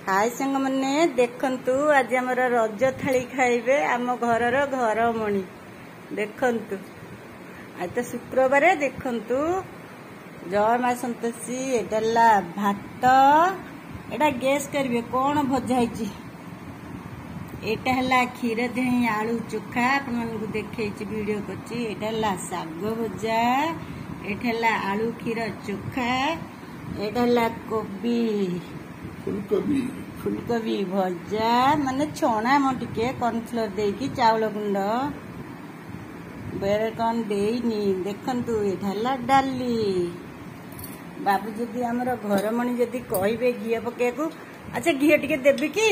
हाय सांग मैंने देखंतु आज आमर रज थाली खाइबे आम घरर घरमणी देखंतु आज तो शुक्रवार देखंतु जय माँ संतोषी एडला भात एटा गैस करिवे कौन भजा एटा हला क्षीर दही आलू चोखा आपन देखे वीडियो करछि एटा हला साग भजा एटा हला आलू क्षीर चोखा एटा हला कोबी फुलकोबी भजा माने छणा टे कॉर्नफ्लोर देकी चावल गुंड बेरे कौन देनी देखंतु एटा डाली बाबू जदि आमर घरमणी जदि कहबे घी पकेकू अच्छा घी टिके देबी कि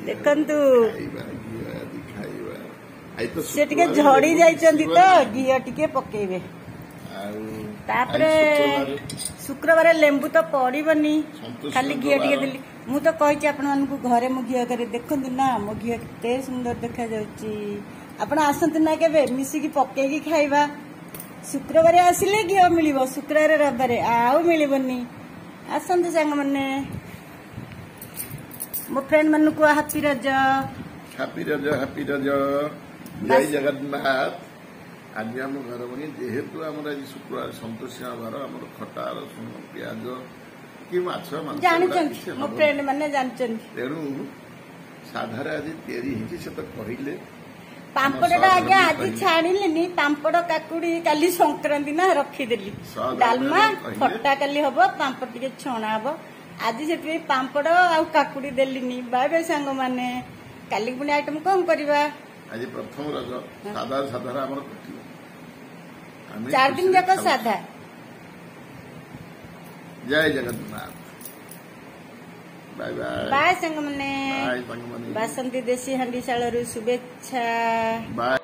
देखंतु से टिके झड़ी जाइचंदी तो घी टिके पकेबे तापरे शुक्रवार लेंबू तो पड़बनी खाली घी टिके देली मु तो कही आपण मानकु घरे मु घी करे देखंतु ना मो घी केते सुंदर देखा जाउची आपण आसंतु ना केबे मिसिकी पकेकी खाइबा शुक्रवार आसिले घी मिलिबो शुक्रवार रविवार आउ मिलिबनी आसंतु सांग मने मो फ्रेंड मानकु हैप्पी रज जय जगन्नाथ आज आम घर बनी जेहेतु आम आज शुक्रवार संतोषी घर आम खटा रसुण प्याज कि माछ मो फ्रेंड माने तेणु साधार आज या से तो कहले पांपड़ा आगे आज छाड़िलेनी पांपड़ काकुड़ी काली संक्रांति ना रखीदेली डालमा खट्टा काली हम पांपड़ टे छणा हम आज से पांपड़ आ काकुड़ी देलीनी बाय सांग माने काली पुणी आइटम कौन करवा आज प्रथम रज साधा साधार आम 4 दिन जाक साधा जय जगन्नाथ बाय बाय बाय संग मने बासंती देशी हंडीशाल शुभेच्छा बाय।